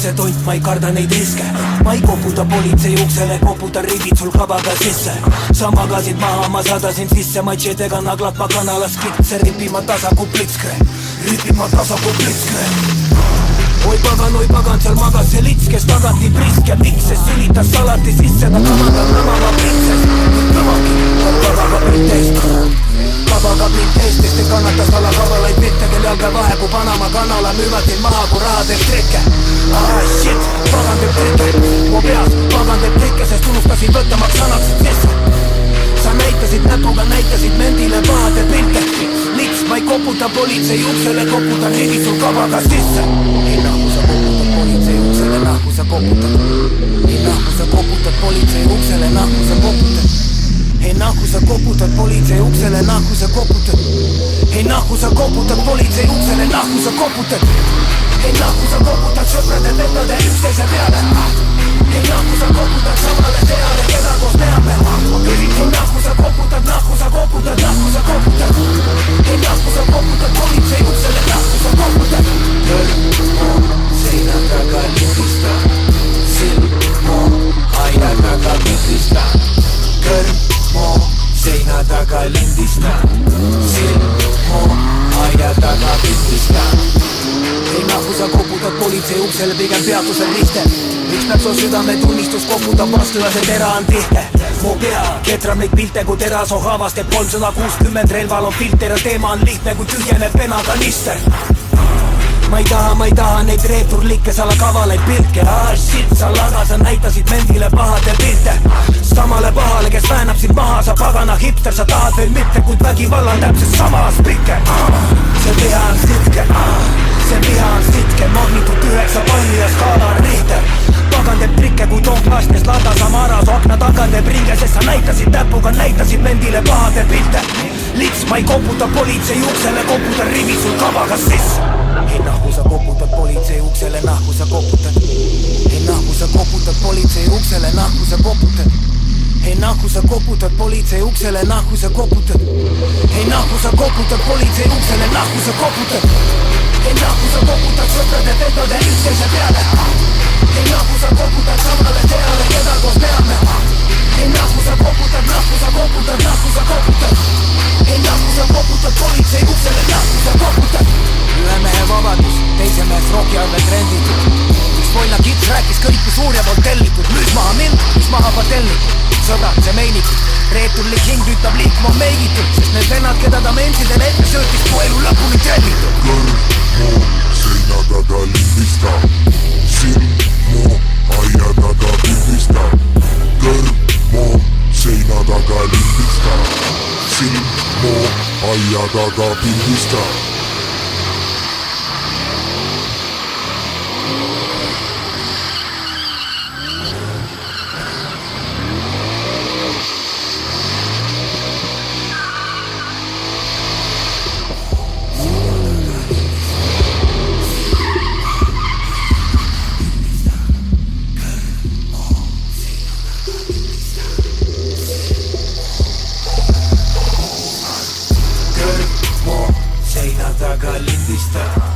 see tont, ma ei karda neid riske. Ma ei koputa politsei uksele, koputan ribid sul kabaga sisse. Sa magasid maha, ma sadasin sisse matšedega naglad ma kanalas kitse. Ripima tasa kui plitskre, ripima tasa kui plitskre. Oi pagan, seal magas see lits, kes tagant nii priske. Miks see sülitas salati sisse, ta kamandab nõmama printsess. Nõmagi, kabaga printest. Kabaga printest, kes te kannatas alla kavalaid pilte, kel jalga vahe kui Panama kanala müüvad teil maha kui raha teeb trikke. Shit, pagan teeb trikke, mu peas pagan teeb trikke, sest unustasid võtamaks sanaksid sisse. Sa näitasid näpuga, näitasid mendile pahade pilte. Lits, ma ei koputa politsei uksele, koputan ribid sul kabaga sisse. Ei nahku sa koputad politsei uksele, nahku sa koputad. Ei nahku sa koputad politsei uksele, nahku sa koputad. Ei nahku sa koputad politsei uksele, nahku sa koputad. Ei nahku sa koputad politsei uksele, nahku sa koputad. Ei nahku sa koputad sõprade vendade üksteise peale. Ei nahku sa koputad samale teale, keda koos teame. Ei nahku sa koputad, nahku sa koputad, nahku sa koputad. Ei nahku sa koputad politsei uksele, nahku sa koputad. Seina taga lindista, silmo aia taga pildista. Kõrmo seina taga lindista, silmo aia taga pildista. Ei nahku sa koputad politsei uksele, pigem peatusel lihte. Miks peab su südametunnistus koputab vastu ja see tera on tihke. Mu pea ketrab neid pilte kui teraso haavas teeb 360, relval on filter ja teema on lihtne kui tühjeneb penakanister. Ma ei taha neid reeturlikke sala kavalaid pilke. Shit, sa laga, sa näitasid mendile pahade pilte. Samale pahale, kes väänab sind maha, sa pagana hipster, sa tahad veel mitte, kuid vägivalla on täpselt sama aspike. See viha on sitke, see viha on sitke, magnitud 9 palli ja skaala on richter. Pagan teeb trikke kui tonk lastes lada samaras, akna taga teeb ringe, sest sa näitasid näpuga, näitasid mendile pahade pilte. Lits, ma ei koputa politsei uksele, koputan rivi sul kabaga sisse. Ei nahku sa koputad politsei uksele, nahku sa koputad. Ei nahku sa koputad politsei uksele, nahku sa koputad. Ei nahku sa koputad politsei uksele, nahku sa koputad. Ei nahku sa koputad politsei uksele, nahku sa koputad. Ei nahku sa koputad sõprade vendade üksteise peale. Ei nahku sa koputad samale teale, keda koos teame. Ei nahku sa koputad, nahku sa koputad, nahku sa koputad. Ei nahku sa koputad politsei uksele, nahku sa koputad. Ühe mehe vabadus, teise mees roki arvel trenditud. Üks Volna kits rääkis kõike suurja poolt tellitud. Müüs maha mind, müüs maha patellikud. Sõbrad, see meinitud, reeturlik hing tüütab liikma on meigitud. Sest need vennad, keda ta mentsidele ette söötis, kui elu lõpuni trenditud. Kõrmo seina taga lindista, silmo aia taga pildista. Kõrmo seina taga lindista, silmo aia taga pildista. Seina taga lindista.